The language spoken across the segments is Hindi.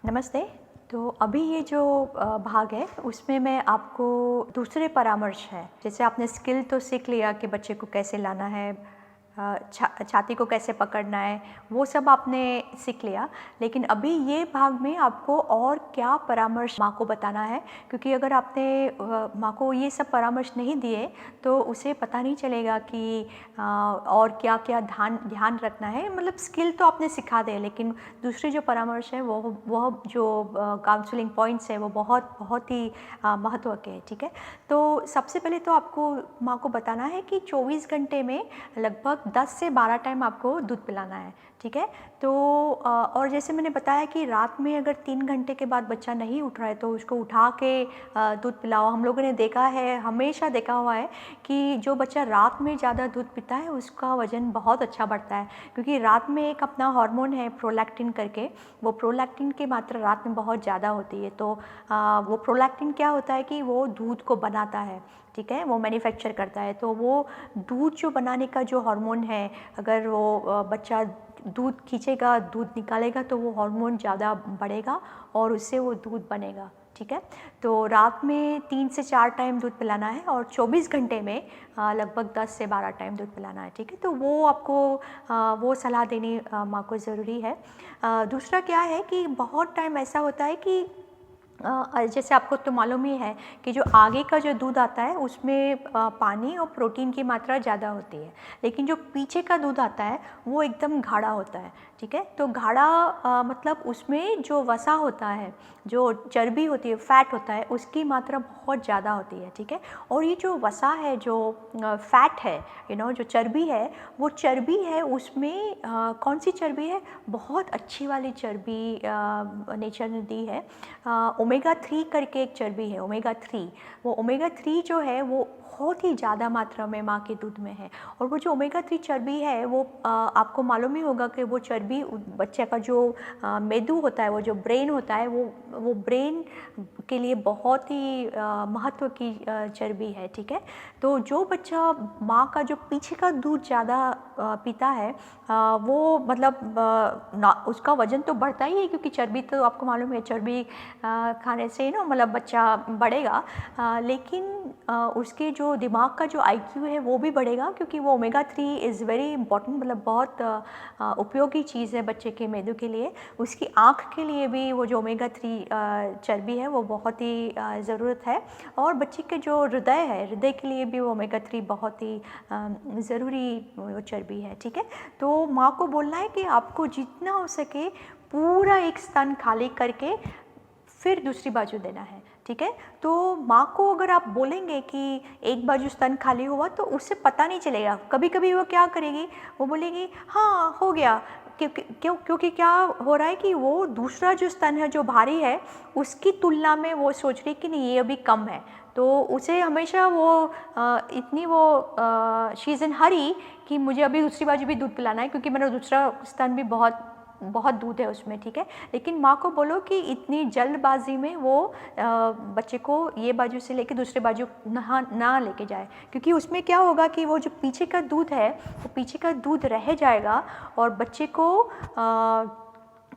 नमस्ते। तो अभी ये जो भाग है उसमें मैं आपको दूसरे परामर्श हैं, जैसे आपने स्किल तो सीख लिया कि बच्चे को कैसे लाना है, छाती को कैसे पकड़ना है, वो सब आपने सीख लिया। लेकिन अभी ये भाग में आपको और क्या परामर्श माँ को बताना है, क्योंकि अगर आपने माँ को ये सब परामर्श नहीं दिए तो उसे पता नहीं चलेगा कि और क्या क्या ध्यान ध्यान रखना है। मतलब स्किल तो आपने सिखा दे, लेकिन दूसरे जो परामर्श है वो जो काउंसलिंग पॉइंट्स है वो बहुत बहुत ही महत्व के हैं। ठीक है, तो सबसे पहले तो आपको माँ को बताना है कि 24 घंटे में लगभग 10 से 12 टाइम आपको दूध पिलाना है। ठीक है, तो और जैसे मैंने बताया कि रात में अगर 3 घंटे के बाद बच्चा नहीं उठ रहा है तो उसको उठा के दूध पिलाओ। हम लोगों ने देखा है, हमेशा देखा हुआ है कि जो बच्चा रात में ज़्यादा दूध पीता है उसका वज़न बहुत अच्छा बढ़ता है, क्योंकि रात में एक अपना हार्मोन है प्रोलैक्टिन करके, वो प्रोलैक्टिन की मात्रा रात में बहुत ज़्यादा होती है। तो वो प्रोलैक्टिन क्या होता है कि वो दूध को बनाता है। ठीक है, वो मैन्युफैक्चर करता है। तो वो दूध जो बनाने का जो हार्मोन है, अगर वो बच्चा दूध खींचेगा, दूध निकालेगा, तो वो हार्मोन ज़्यादा बढ़ेगा और उससे वो दूध बनेगा। ठीक है, तो रात में 3 से 4 टाइम दूध पिलाना है और 24 घंटे में लगभग 10 से 12 टाइम दूध पिलाना है। ठीक है, तो वो आपको वो सलाह देनी माँ को ज़रूरी है। दूसरा क्या है कि बहुत टाइम ऐसा होता है कि जैसे आपको तो मालूम ही है कि जो आगे का जो दूध आता है उसमें पानी और प्रोटीन की मात्रा ज़्यादा होती है, लेकिन जो पीछे का दूध आता है वो एकदम गाढ़ा होता है। ठीक है, तो गाढ़ा मतलब उसमें जो वसा होता है, जो चर्बी होती है, फैट होता है, उसकी मात्रा बहुत ज़्यादा होती है। ठीक है, और ये जो वसा है, जो फैट है, जो चर्बी है, वो चर्बी है उसमें कौन सी चर्बी है, बहुत अच्छी वाली चर्बी नेचर ने दी है। ओमेगा 3 करके एक चर्बी है, ओमेगा 3। वो ओमेगा 3 जो है वो बहुत ही ज़्यादा मात्रा में माँ के दूध में है। और वो जो ओमेगा 3 चर्बी है वो आपको मालूम ही होगा कि वो चर्बी बच्चे का जो मेदू होता है, वो जो ब्रेन होता है, वो ब्रेन के लिए बहुत ही महत्व की चर्बी है। ठीक है, तो जो बच्चा माँ का जो पीछे का दूध ज़्यादा पीता है, वो मतलब उसका वज़न तो बढ़ता ही है, क्योंकि चर्बी तो आपको मालूम है, चर्बी खाने से मतलब बच्चा बढ़ेगा। लेकिन उसके जो दिमाग का जो आईक्यू है वो भी बढ़ेगा, क्योंकि वो ओमेगा 3 इज़ वेरी इंपॉर्टेंट, मतलब बहुत उपयोगी चीज़ है बच्चे के मेदू के लिए। उसकी आँख के लिए भी वो जो ओमेगा 3 चर्बी है वो बहुत ही ज़रूरत है। और बच्चे के जो हृदय है, हृदय के लिए भी वो ओमेगा 3 बहुत ही ज़रूरी वो चर्बी है। ठीक है, तो माँ को बोलना है कि आपको जितना हो सके पूरा एक स्तन खाली करके फिर दूसरी बाजू देना है। ठीक है, तो माँ को अगर आप बोलेंगे कि एक बाजू स्तन खाली हुआ तो उससे पता नहीं चलेगा। कभी कभी वो क्या करेगी, वो बोलेगी हाँ हो गया, क्योंकि क्या हो रहा है कि वो दूसरा जो स्तन है जो भारी है उसकी तुलना में वो सोच रही कि नहीं ये अभी कम है, तो उसे हमेशा वो इतनी वो शी इज़ इन हरी कि मुझे अभी दूसरी बाजू भी दूध पिलाना है, क्योंकि मेरा दूसरा स्तन भी बहुत बहुत दूध है उसमें। ठीक है, लेकिन माँ को बोलो कि इतनी जल्दबाजी में वो बच्चे को ये बाजू से लेके दूसरे बाजू ना लेके जाए, क्योंकि उसमें क्या होगा कि वो जो पीछे का दूध है वो पीछे का दूध रह जाएगा और बच्चे को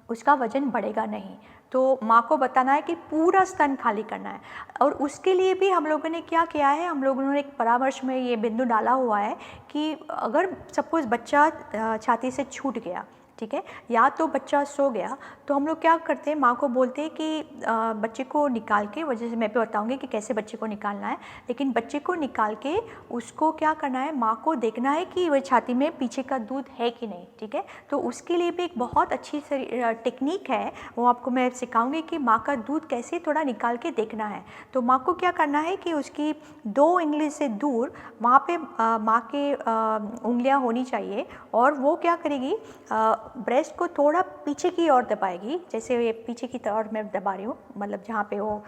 उसका वज़न बढ़ेगा नहीं। तो माँ को बताना है कि पूरा स्तन खाली करना है। और उसके लिए भी हम लोगों ने क्या किया है, हम लोगों ने एक परामर्श में ये बिंदु डाला हुआ है कि अगर सपोज़ बच्चा छाती से छूट गया, ठीक है, या तो बच्चा सो गया, तो हम लोग क्या करते हैं, माँ को बोलते हैं कि बच्चे को निकाल के, वजह से मैं भी बताऊँगी कि कैसे बच्चे को निकालना है, लेकिन बच्चे को निकाल के उसको क्या करना है, माँ को देखना है कि वह छाती में पीछे का दूध है कि नहीं। ठीक है, तो उसके लिए भी एक बहुत अच्छी टेक्निक है, वो आपको मैं सिखाऊंगी कि माँ का दूध कैसे थोड़ा निकाल के देखना है। तो माँ को क्या करना है कि उसकी 2 उंगली से दूर वहाँ पे माँ के उंगलियाँ होनी चाहिए, और वो क्या करेगी, ब्रेस्ट को थोड़ा पीछे की ओर दबाएगी, जैसे ये पीछे की तरफ मैं दबा रही हूँ, मतलब जहाँ पे वो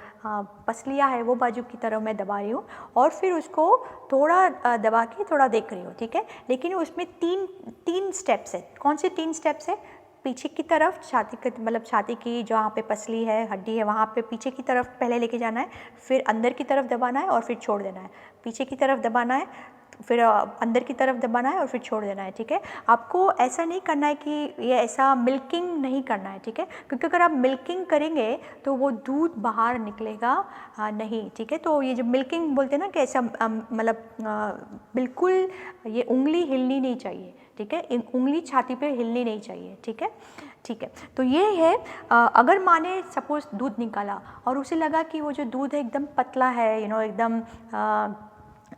पसलियाँ है वो बाजू की तरफ मैं दबा रही हूँ, और फिर उसको थोड़ा दबा के थोड़ा देख रही हूँ। ठीक है, लेकिन उसमें तीन स्टेप्स है। कौन से 3 स्टेप्स है, पीछे की तरफ छाती के, मतलब छाती की जहाँ पे पसली है, हड्डी है, वहाँ पे पीछे की तरफ पहले लेके जाना है, फिर अंदर की तरफ दबाना है और फिर छोड़ देना है। पीछे की तरफ दबाना है, फिर अंदर की तरफ दबाना है और फिर छोड़ देना है, ठीक है। आपको ऐसा नहीं करना है कि ये ऐसा मिल्किंग नहीं करना है, ठीक है, क्योंकि अगर आप मिल्किंग करेंगे तो वो दूध बाहर निकलेगा नहीं, ठीक है। तो ये जो मिल्किंग बोलते हैं ना कि ऐसा मतलब बिल्कुल ये उंगली हिलनी नहीं चाहिए, ठीक है, उंगली छाती पे हिलनी नहीं चाहिए, ठीक है, ठीक है। तो ये है अगर माँ ने सपोज़ दूध निकाला और उसे लगा कि वो जो दूध है एकदम पतला है, एकदम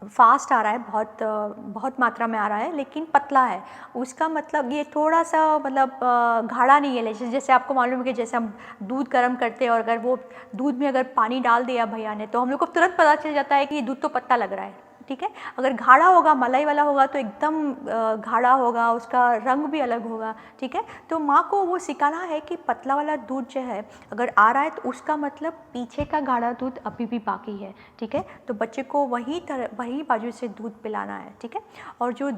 फास्ट आ रहा है, बहुत मात्रा में आ रहा है लेकिन पतला है, उसका मतलब ये थोड़ा सा मतलब गाढ़ा नहीं है। जैसे आपको मालूम है कि जैसे हम दूध गर्म करते हैं और अगर वो दूध में अगर पानी डाल दिया भैया ने तो हम लोग को तुरंत पता चल जाता है कि ये दूध तो पतला लग रहा है, ठीक है। अगर गाढ़ा होगा, मलाई वाला होगा तो एकदम गाढ़ा होगा, उसका रंग भी अलग होगा, ठीक है। तो माँ को वो सिखाना है कि पतला वाला दूध जो है अगर आ रहा है तो उसका मतलब पीछे का गाढ़ा दूध अभी भी बाकी है, ठीक है। तो बच्चे को वही बाजू से दूध पिलाना है, ठीक है। और जो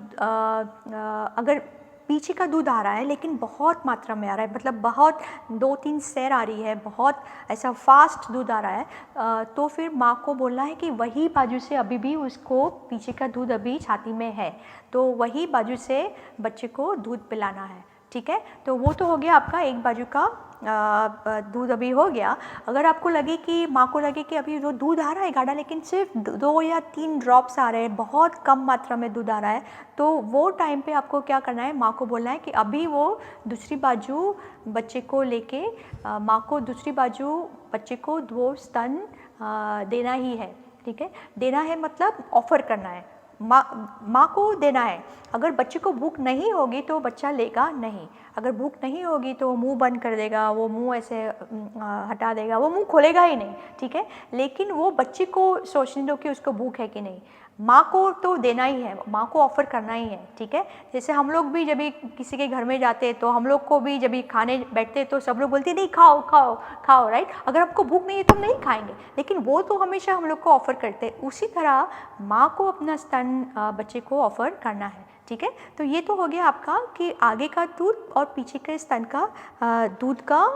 अगर पीछे का दूध आ रहा है लेकिन बहुत मात्रा में आ रहा है, मतलब बहुत 2-3 सेर आ रही है, बहुत ऐसा फास्ट दूध आ रहा है, तो फिर माँ को बोलना है कि वही बाजू से अभी भी उसको पीछे का दूध अभी छाती में है, तो वही बाजू से बच्चे को दूध पिलाना है, ठीक है। तो वो तो हो गया आपका एक बाजू का दूध अभी हो गया। अगर आपको लगे कि माँ को लगे कि अभी वो दूध आ रहा है गाढ़ा लेकिन सिर्फ 2 या 3 ड्रॉप्स आ रहे हैं, बहुत कम मात्रा में दूध आ रहा है, तो वो टाइम पे आपको क्या करना है, माँ को बोलना है कि अभी वो दूसरी बाजू बच्चे को लेके माँ को दूसरी बाजू बच्चे को 2 स्तन देना ही है, ठीक है। देना है मतलब ऑफ़र करना है, माँ को देना है। अगर बच्चे को भूख नहीं होगी तो बच्चा लेगा नहीं, अगर भूख नहीं होगी तो वो मुँह बंद कर देगा, वो मुँह ऐसे हटा देगा, वो मुँह खोलेगा ही नहीं, ठीक है। लेकिन वो बच्चे को सोचने दो कि उसको भूख है कि नहीं, माँ को तो देना ही है, माँ को ऑफ़र करना ही है, ठीक है। जैसे हम लोग भी जब भी किसी के घर में जाते हैं तो हम लोग को भी जब भी खाने बैठते हैं तो सब लोग बोलते हैं नहीं खाओ खाओ खाओ, राइट। अगर आपको भूख नहीं है तो हम नहीं खाएंगे, लेकिन वो तो हमेशा हम लोग को ऑफ़र करते हैं। उसी तरह माँ को अपना स्तन बच्चे को ऑफ़र करना है, ठीक है। तो ये तो हो गया आपका कि आगे का दूध और पीछे के स्तन का दूध का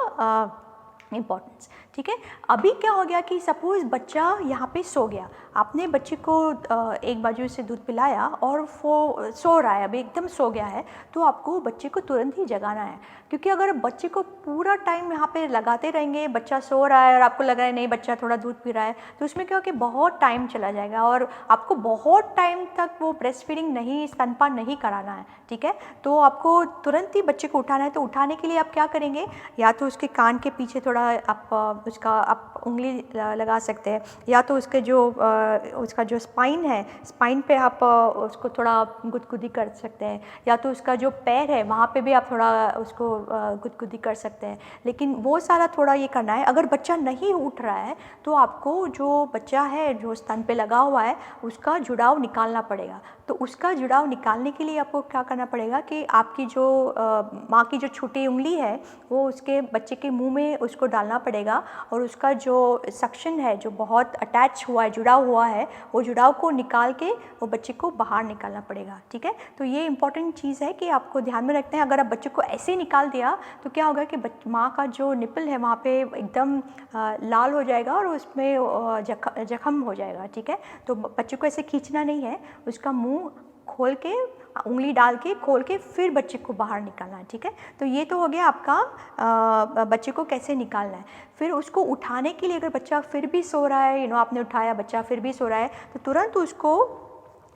इम्पोर्टेंस, ठीक है। अभी क्या हो गया कि सपोज़ बच्चा यहाँ पे सो गया, आपने बच्चे को एक बाजू से दूध पिलाया और वो सो रहा है, अभी एकदम सो गया है, तो आपको बच्चे को तुरंत ही जगाना है, क्योंकि अगर बच्चे को पूरा टाइम यहाँ पे लगाते रहेंगे, बच्चा सो रहा है और आपको लग रहा है नहीं बच्चा थोड़ा दूध पी रहा है, तो उसमें क्या हो कि बहुत टाइम चला जाएगा और आपको बहुत टाइम तक वो ब्रेस्ट फीडिंग नहीं, स्तनपान नहीं कराना है, ठीक है। तो आपको तुरंत ही बच्चे को उठाना है। तो उठाने के लिए आप क्या करेंगे, या तो उसके कान के पीछे थोड़ा आप उसका आप उंगली लगा सकते हैं, या तो उसके जो उसका जो स्पाइन है, स्पाइन पे आप उसको थोड़ा गुदगुदी कर सकते हैं, या तो उसका जो पैर है वहाँ पे भी आप थोड़ा उसको गुदगुदी कर सकते हैं। लेकिन वो सारा थोड़ा ये करना है। अगर बच्चा नहीं उठ रहा है तो आपको जो बच्चा है जो स्तन पे लगा हुआ है उसका जुड़ाव निकालना पड़ेगा। तो उसका जुड़ाव निकालने के लिए आपको क्या करना पड़ेगा कि आपकी जो माँ की जो छोटी उंगली है वो उसके बच्चे के मुंह में उसको डालना पड़ेगा, और उसका जो सक्शन है जो बहुत अटैच हुआ है, जुड़ा हुआ है, वो जुड़ाव को निकाल के वो बच्चे को बाहर निकालना पड़ेगा, ठीक है। तो ये इंपॉर्टेंट चीज़ है कि आपको ध्यान में रखते हैं। अगर आप बच्चे को ऐसे ही निकाल दिया तो क्या होगा कि माँ का जो निपल है वहाँ पे एकदम लाल हो जाएगा और उसमें जख्म हो जाएगा, ठीक है। तो बच्चे को ऐसे खींचना नहीं है, उसका मुंह खोल के उंगली डाल के खोल के फिर बच्चे को बाहर निकालना है, ठीक है। तो ये तो हो गया आपका बच्चे को कैसे निकालना है। फिर उसको उठाने के लिए अगर बच्चा फिर भी सो रहा है, आपने उठाया बच्चा फिर भी सो रहा है, तो तुरंत उसको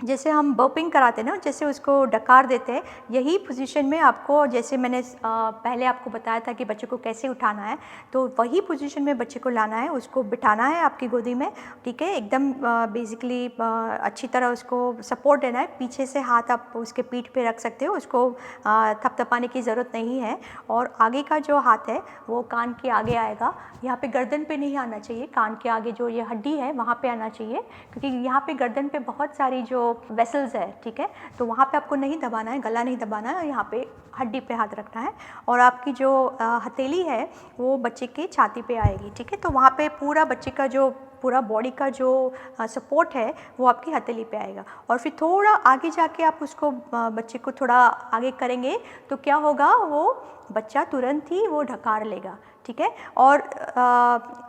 जैसे हम बर्पिंग कराते हैं ना, जैसे उसको डकार देते हैं, यही पोजीशन में आपको, जैसे मैंने पहले आपको बताया था कि बच्चे को कैसे उठाना है, तो वही पोजीशन में बच्चे को लाना है, उसको बिठाना है आपकी गोदी में, ठीक है। एकदम बेसिकली अच्छी तरह उसको सपोर्ट देना है। पीछे से हाथ आप उसके पीठ पे रख सकते हो, उसको थपथपाने की ज़रूरत नहीं है। और आगे का जो हाथ है वो कान के आगे आएगा, यहाँ पे गर्दन पे नहीं आना चाहिए, कान के आगे जो ये हड्डी है वहाँ पे आना चाहिए, क्योंकि यहाँ पे गर्दन पे बहुत सारी जो वेसल्स है, ठीक है। तो वहाँ पे आपको नहीं दबाना है, गला नहीं दबाना है, यहाँ पे हड्डी पे हाथ रखना है। और आपकी जो हथेली है वो बच्चे की छाती पे आएगी, ठीक है। तो वहाँ पे पूरा बच्चे का जो पूरा बॉडी का जो सपोर्ट है वो आपकी हथेली पे आएगा। और फिर थोड़ा आगे जाके आप उसको बच्चे को थोड़ा आगे करेंगे तो क्या होगा, वो बच्चा तुरंत ही वो ढकार लेगा, ठीक है। और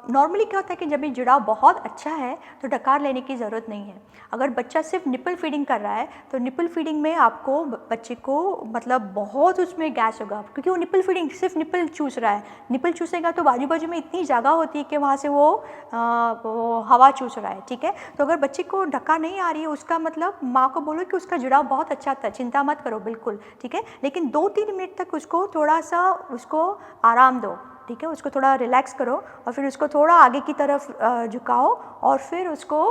नॉर्मली क्या होता है कि जब ये जुड़ाव बहुत अच्छा है तो डकार लेने की ज़रूरत नहीं है। अगर बच्चा सिर्फ निपल फीडिंग कर रहा है तो निपल फीडिंग में आपको बच्चे को मतलब बहुत उसमें गैस होगा, क्योंकि वो निपल फीडिंग सिर्फ निपल चूस रहा है। निपल चूसेगा तो बाजू बाजू में इतनी जगह होती है कि वहाँ से वो हवा चूस रहा है, ठीक है। तो अगर बच्चे को डकार नहीं आ रही है उसका मतलब माँ को बोलो कि उसका जुड़ाव बहुत अच्छा था, चिंता मत करो बिल्कुल, ठीक है। लेकिन 2-3 मिनट तक उसको थोड़ा सा उसको आराम दो, ठीक है। उसको थोड़ा रिलैक्स करो और फिर उसको थोड़ा आगे की तरफ झुकाओ और फिर उसको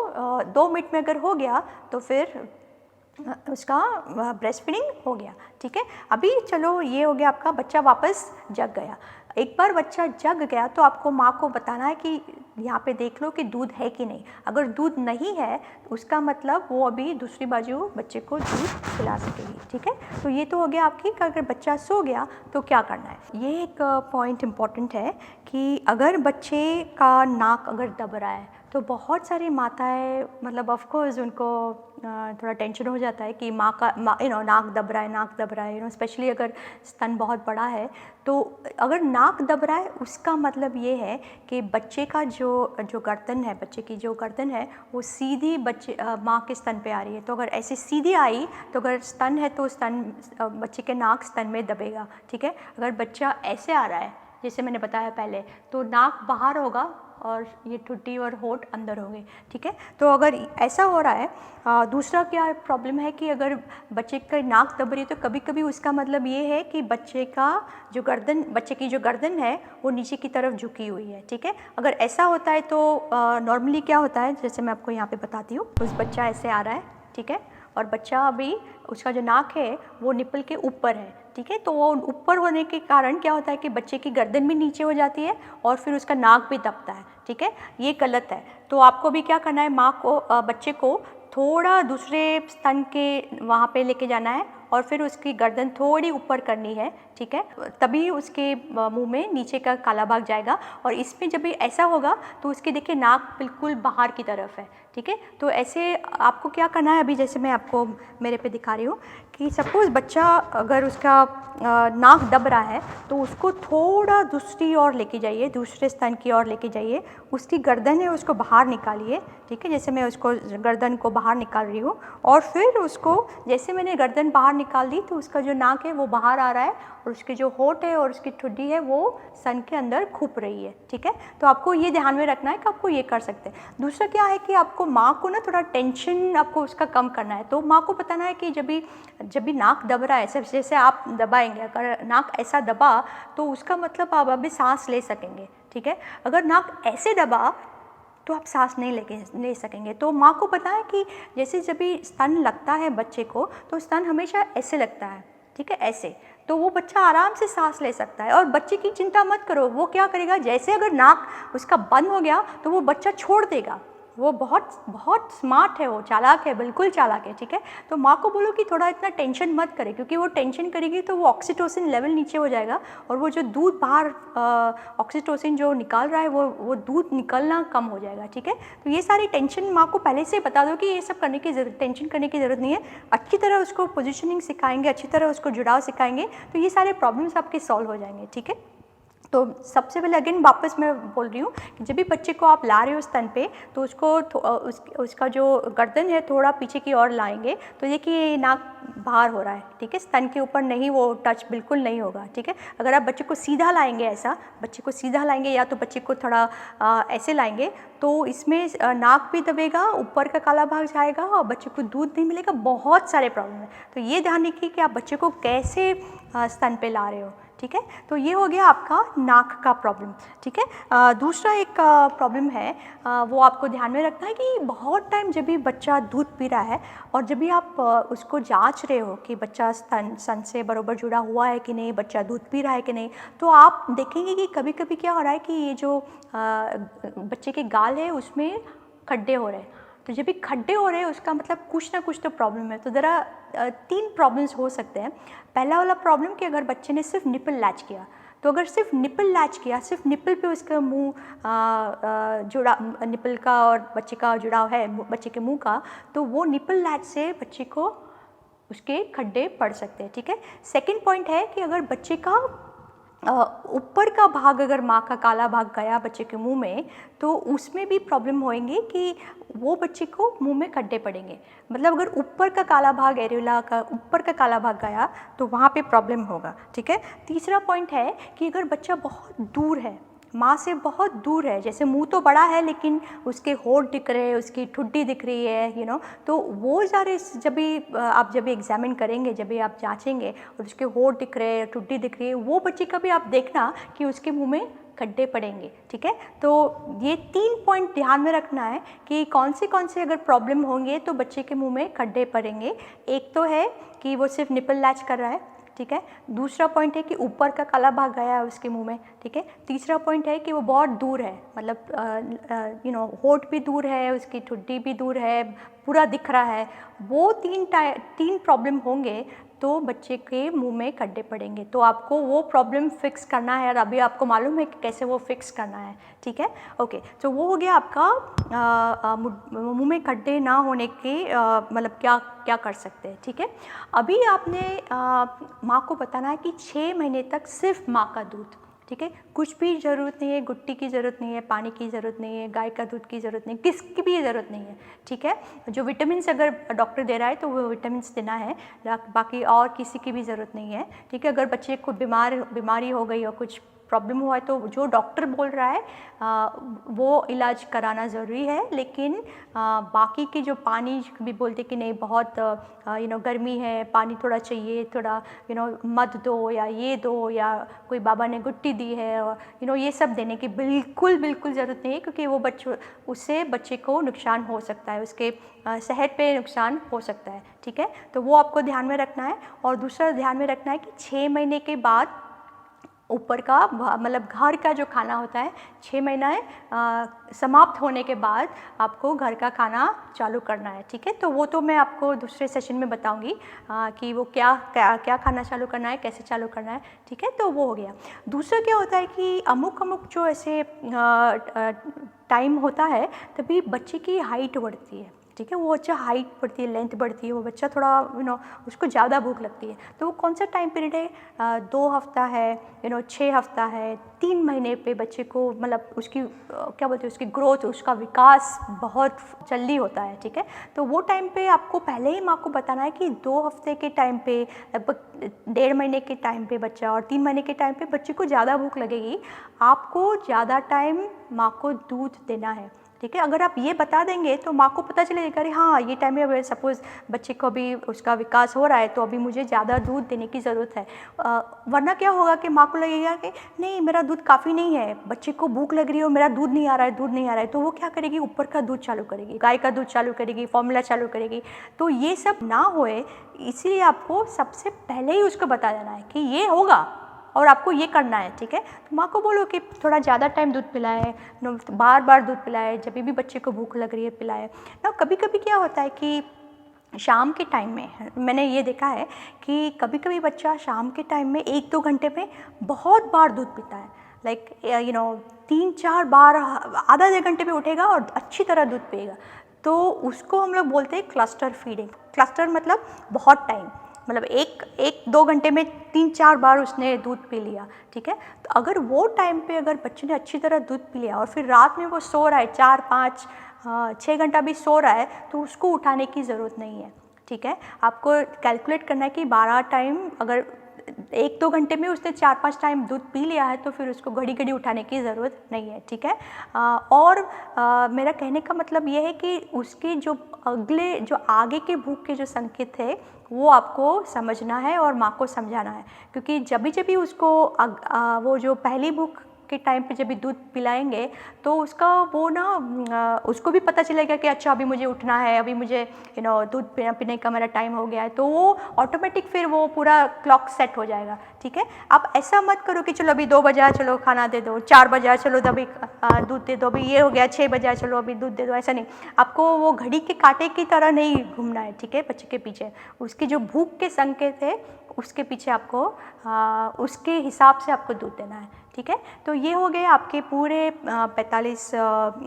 2 मिनट में अगर हो गया तो फिर उसका ब्रेस्ट फीडिंग हो गया, ठीक है। अभी चलो ये हो गया आपका बच्चा वापस जग गया। एक बार बच्चा जग गया तो आपको माँ को बताना है कि यहाँ पे देख लो कि दूध है कि नहीं। अगर दूध नहीं है तो उसका मतलब वो अभी दूसरी बाजू बच्चे को दूध पिला सकेगी, ठीक है। तो ये तो हो गया आपकी कि अगर बच्चा सो गया तो क्या करना है। ये एक पॉइंट इम्पॉर्टेंट है कि अगर बच्चे का नाक अगर दब रहा है तो बहुत सारी माताएं मतलब ऑफ कोर्स उनको थोड़ा टेंशन हो जाता है कि माँ का नाक दब रहा है, नाक दब रहा है, स्पेशली अगर स्तन बहुत बड़ा है। तो अगर नाक दब रहा है उसका मतलब ये है कि बच्चे का जो गर्दन है, बच्चे की जो गर्दन है वो सीधी बच्चे माँ के स्तन पे आ रही है। तो अगर ऐसे सीधी आई तो अगर स्तन है तो स्तन बच्चे के नाक स्तन में दबेगा, ठीक है। अगर बच्चा ऐसे आ रहा है जैसे मैंने बताया पहले तो नाक बाहर होगा और ये ठुड्डी और होंठ अंदर होंगे, ठीक है। तो अगर ऐसा हो रहा है दूसरा क्या प्रॉब्लम है कि अगर बच्चे का नाक दब रही है तो कभी कभी उसका मतलब ये है कि बच्चे की जो गर्दन है वो नीचे की तरफ झुकी हुई है, ठीक है। अगर ऐसा होता है तो नॉर्मली क्या होता है जैसे मैं आपको यहाँ पे बताती हूँ। उस बच्चा ऐसे आ रहा है, ठीक है, और बच्चा अभी उसका जो नाक है वो निपल के ऊपर है, ठीक है। तो वो ऊपर होने के कारण क्या होता है कि बच्चे की गर्दन भी नीचे हो जाती है और फिर उसका नाक भी दबता है, ठीक है। ये गलत है। तो आपको भी क्या करना है, माँ को बच्चे को थोड़ा दूसरे स्तन के वहाँ पे लेके जाना है और फिर उसकी गर्दन थोड़ी ऊपर करनी है, ठीक है। तभी उसके मुंह में नीचे का काला भाग जाएगा। और इसमें जब भी ऐसा होगा तो उसके देखिए नाक बिल्कुल बाहर की तरफ है, ठीक है। तो ऐसे आपको क्या करना है, अभी जैसे मैं आपको मेरे पे दिखा रही हूँ कि सपोज़ बच्चा अगर उसका नाक दब रहा है तो उसको थोड़ा दूसरी ओर लेके जाइए, दूसरे स्तन की ओर लेके जाइए। उसकी गर्दन है उसको बाहर निकालिए, ठीक है। जैसे मैं उसको गर्दन को बाहर निकाल रही हूँ और फिर उसको जैसे मैंने गर्दन बाहर निकाल दी तो उसका जो नाक है वो बाहर आ रहा है और उसके जो होंठ है और उसकी ठुड्डी है वो स्तन के अंदर खुप रही है, ठीक है। तो आपको ये ध्यान में रखना है कि आपको ये कर सकते हैं। दूसरा क्या है कि आपको माँ को ना थोड़ा टेंशन आपको उसका कम करना है। तो माँ को बताना है कि जब भी नाक दब रहा है ऐसे जैसे आप दबाएंगे, अगर नाक ऐसा दबा तो उसका मतलब आप अभी सांस ले सकेंगे, ठीक है। अगर नाक ऐसे दबा तो आप सांस नहीं ले सकेंगे। तो माँ को पता है कि जैसे जब भी स्तन लगता है बच्चे को तो स्तन हमेशा ऐसे लगता है, ठीक है, ऐसे। तो वो बच्चा आराम से सांस ले सकता है और बच्चे की चिंता मत करो। वो क्या करेगा, जैसे अगर नाक उसका बंद हो गया तो वो बच्चा छोड़ देगा। वो बहुत बहुत स्मार्ट है, वो चालाक है, बिल्कुल चालाक है, ठीक है। तो माँ को बोलो कि थोड़ा इतना टेंशन मत करे, क्योंकि वो टेंशन करेगी तो वो ऑक्सीटोसिन लेवल नीचे हो जाएगा और वो जो दूध बाहर ऑक्सीटोसिन जो निकाल रहा है वो दूध निकलना कम हो जाएगा, ठीक है। तो ये सारी टेंशन माँ को पहले से बता दो कि ये सब टेंशन करने की ज़रूरत नहीं है। अच्छी तरह उसको पोजिशनिंग सिखाएंगे, अच्छी तरह उसको जुड़ाव सिखाएंगे तो ये सारे प्रॉब्लम्स आपके सॉल्व हो जाएंगे, ठीक है। तो सबसे पहले अगेन वापस मैं बोल रही हूँ कि जब भी बच्चे को आप ला रहे हो स्तन पे तो उसका जो गर्दन है थोड़ा पीछे की ओर लाएंगे तो देखिए नाक बाहर हो रहा है, ठीक है। स्तन के ऊपर नहीं, वो टच बिल्कुल नहीं होगा, ठीक है। अगर आप बच्चे को सीधा लाएंगे, ऐसा बच्चे को सीधा लाएंगे या तो बच्चे को थोड़ा ऐसे लाएंगे तो इसमें नाक भी दबेगा, ऊपर का काला भाग जाएगा और बच्चे को दूध नहीं मिलेगा, बहुत सारे प्रॉब्लम है। तो ये ध्यान रखिए कि आप बच्चे को कैसे स्तन पे ला रहे हो, ठीक है। तो ये हो गया आपका नाक का प्रॉब्लम, ठीक है। दूसरा एक प्रॉब्लम है वो आपको ध्यान में रखना है कि बहुत टाइम जब भी बच्चा दूध पी रहा है और जब भी आप उसको जांच रहे हो कि बच्चा स्तन से बराबर जुड़ा हुआ है कि नहीं, बच्चा दूध पी रहा है कि नहीं, तो आप देखेंगे कि कभी कभी क्या हो रहा है कि ये जो बच्चे के गाल है उसमें खड्डे हो रहे हैं। तो जब भी खड्डे हो रहे हैं उसका मतलब कुछ ना कुछ तो प्रॉब्लम है। तो ज़रा 3 प्रॉब्लम्स हो सकते हैं। पहला वाला प्रॉब्लम कि अगर बच्चे ने सिर्फ निपल लैच किया, तो अगर सिर्फ निपल लैच किया, सिर्फ निपल पे उसका मुंह जुड़ा, निपल का और बच्चे का जुड़ाव है बच्चे के मुंह का, तो वो निपल लैच से बच्चे को उसके खड्डे पड़ सकते हैं, ठीक है। सेकंड पॉइंट है कि अगर बच्चे का ऊपर का भाग अगर माँ का काला भाग गया बच्चे के मुंह में, तो उसमें भी प्रॉब्लम होएंगे कि वो बच्चे को मुंह में खड्डे पड़ेंगे। मतलब अगर ऊपर का काला भाग, एरेोला का ऊपर का काला भाग गया तो वहाँ पे प्रॉब्लम होगा, ठीक है। तीसरा पॉइंट है कि अगर बच्चा बहुत दूर है, माँ से बहुत दूर है, जैसे मुंह तो बड़ा है लेकिन उसके होंठ दिख रहे हैं, उसकी ठुड्डी दिख रही है, तो वो सारे जब भी आप जब भी एग्जामिन करेंगे, जब भी आप जांचेंगे और उसके होंठ दिख रहे हैं, ठुड्डी दिख रही है, वो बच्चे का भी आप देखना कि उसके मुंह में खड्डे पड़ेंगे, ठीक है। तो ये 3 पॉइंट ध्यान में रखना है कि कौन से अगर प्रॉब्लम होंगे तो बच्चे के मुंह में खड्डे पड़ेंगे। एक तो है कि वो सिर्फ निपल लैच कर रहा है, ठीक है। दूसरा पॉइंट है कि ऊपर का काला भाग गया है उसके मुंह में, ठीक है। तीसरा पॉइंट है कि वो बहुत दूर है, मतलब होंठ भी दूर है, उसकी ठुड्डी भी दूर है, पूरा दिख रहा है। वो तीन प्रॉब्लम होंगे तो बच्चे के मुंह में खड्डे पड़ेंगे। तो आपको वो प्रॉब्लम फिक्स करना है और अभी आपको मालूम है कि कैसे वो फिक्स करना है, ठीक है। ओके, तो वो हो गया आपका मुंह में खड्डे ना होने के मतलब क्या क्या कर सकते हैं, ठीक है। अभी आपने माँ को बताना है कि 6 महीने तक सिर्फ माँ का दूध, ठीक है। कुछ भी ज़रूरत नहीं है, गुट्टी की ज़रूरत नहीं है, पानी की ज़रूरत नहीं है, गाय का दूध की ज़रूरत नहीं, किसकी भी ज़रूरत नहीं है, ठीक है। जो विटामिन अगर डॉक्टर दे रहा है तो वो विटामिन देना है, बाकी और किसी की भी ज़रूरत नहीं है, ठीक है। अगर बच्चे को बीमारी हो गई और कुछ प्रॉब्लम हुआ है तो जो डॉक्टर बोल रहा है वो इलाज कराना ज़रूरी है। लेकिन बाकी के जो पानी भी बोलते कि नहीं बहुत गर्मी है, पानी थोड़ा चाहिए, थोड़ा मध दो या ये दो, या कोई बाबा ने गुट्टी दी है, और ये सब देने की बिल्कुल ज़रूरत नहीं है, क्योंकि वो उससे बच्चे को नुकसान हो सकता है, उसके सेहत पे नुकसान हो सकता है, ठीक है। तो वो आपको ध्यान में रखना है। और दूसरा ध्यान में रखना है कि 6 महीने के बाद ऊपर का मतलब घर का जो खाना होता है, 6 महीना समाप्त होने के बाद आपको घर का खाना चालू करना है, ठीक है। तो वो तो मैं आपको दूसरे सेशन में बताऊंगी कि वो क्या खाना चालू करना है, कैसे चालू करना है, ठीक है। तो वो हो गया। दूसरा क्या होता है कि अमुक जो ऐसे टाइम होता है तभी बच्चे की हाइट बढ़ती है, ठीक है। वो बच्चा हाइट बढ़ती है, लेंथ बढ़ती है, वो बच्चा थोड़ा उसको ज़्यादा भूख लगती है। तो वो कौन सा टाइम पीरियड है, 2 हफ्ता है, 6 हफ्ता है, 3 महीने पे बच्चे को मतलब उसकी क्या बोलते हैं, उसकी ग्रोथ, उसका विकास बहुत जल्दी होता है, ठीक है। तो वो टाइम पे आपको पहले ही माँ को बताना है कि 2 हफ्ते के टाइम पे, लगभग 1.5 महीने के टाइम पे बच्चा, और 3 महीने के टाइम पे बच्चे को ज़्यादा भूख लगेगी, आपको ज़्यादा टाइम माँ को दूध देना है, ठीक है। अगर आप ये बता देंगे तो माँ को पता चलेगा अरे हाँ ये टाइम में अगर सपोज़ बच्चे को अभी उसका विकास हो रहा है तो अभी मुझे ज़्यादा दूध देने की ज़रूरत है। वरना क्या होगा कि माँ को लगेगा कि नहीं मेरा दूध काफ़ी नहीं है, बच्चे को भूख लग रही है और मेरा दूध नहीं आ रहा है, तो वो क्या करेगी, ऊपर का दूध चालू करेगी, गाय का दूध चालू करेगी, फॉर्मूला चालू करेगी। तो ये सब ना होए, इसीलिए आपको सबसे पहले ही उसको बता देना है कि ये होगा और आपको ये करना है, ठीक है। तो माँ को बोलो कि थोड़ा ज़्यादा टाइम दूध पिलाए, बार दूध पिलाए, जब भी बच्चे को भूख लग रही है पिलाए ना। कभी कभी क्या होता है कि शाम के टाइम में मैंने ये देखा है कि कभी कभी बच्चा शाम के टाइम में 1-2 घंटे में बहुत बार दूध पीता है, लाइक 3-4 बार आधा घंटे में उठेगा और अच्छी तरह दूध पिएगा। तो उसको हम लोग बोलते हैं क्लस्टर फीडिंग। क्लस्टर मतलब बहुत टाइम, मतलब 1-2 घंटे में 3-4 बार उसने दूध पी लिया, ठीक है। तो अगर वो टाइम पे अगर बच्चे ने अच्छी तरह दूध पी लिया और फिर रात में वो सो रहा है 4-5-6 घंटा भी सो रहा है, तो उसको उठाने की ज़रूरत नहीं है, ठीक है। आपको कैलकुलेट करना है कि 12 टाइम, अगर 1-2 घंटे में उसने 4-5 टाइम दूध पी लिया है तो फिर उसको घड़ी उठाने की ज़रूरत नहीं है, ठीक है। और मेरा कहने का मतलब ये है कि उसके जो आगे के भूख के जो संकेत है वो आपको समझना है और माँ को समझाना है, क्योंकि जब भी उसको वो जो पहली भूख के टाइम पे जब भी दूध पिलाएंगे तो उसका वो ना उसको भी पता चलेगा कि अच्छा अभी मुझे उठना है, अभी मुझे दूध पीने का मेरा टाइम हो गया है, तो वो ऑटोमेटिक फिर वो पूरा क्लॉक सेट हो जाएगा, ठीक है। आप ऐसा मत करो कि चलो अभी 2 बजा चलो खाना दे दो, 4 बजा चलो अभी दूध दे दो, अभी ये हो गया 6 बजा चलो अभी दूध दे दो, ऐसा नहीं। आपको वो घड़ी के कांटे की तरह नहीं घूमना है, ठीक है। बच्चे के पीछे उसकी जो भूख के संकेत है उसके पीछे आपको उसके हिसाब से आपको दूध देना है, ठीक है। तो ये हो गए आपके पूरे 45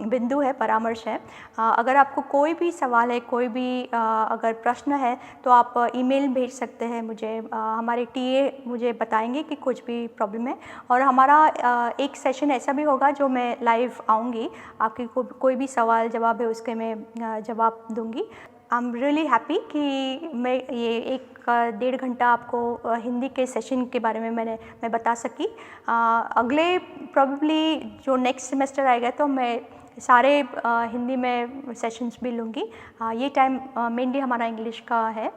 बिंदु है, परामर्श है। अगर आपको कोई भी सवाल है, कोई भी अगर प्रश्न है तो आप ईमेल भेज सकते हैं मुझे। हमारे टीए मुझे बताएंगे कि कुछ भी प्रॉब्लम है, और हमारा एक सेशन ऐसा भी होगा जो मैं लाइव आऊँगी, आपकी कोई भी सवाल जवाब है उसके मैं जवाब दूँगी। आई एम रियली हैप्पी कि मैं ये 1 डेढ़ घंटा आपको हिंदी के सेशन के बारे में मैं बता सकी। अगले प्रोबेबली जो नेक्स्ट सेमेस्टर आएगा तो मैं सारे हिंदी में सेशंस भी लूँगी। ये टाइम मेनली हमारा इंग्लिश का है,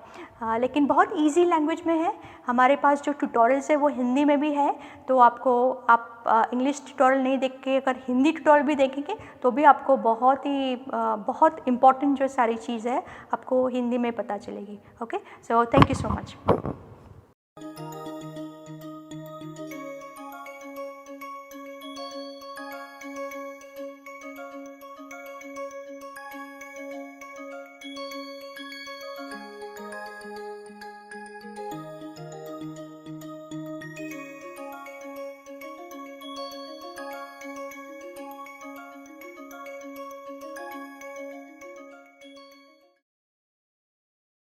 लेकिन बहुत इजी लैंग्वेज में है। हमारे पास जो ट्यूटोरियल्स है वो हिंदी में भी है, तो आप इंग्लिश ट्यूटोरियल नहीं देख के अगर हिंदी ट्यूटोरियल भी देखेंगे तो भी आपको बहुत इम्पॉर्टेंट जो सारी चीज़ है आपको हिंदी में पता चलेगी। Okay, so thank you so much.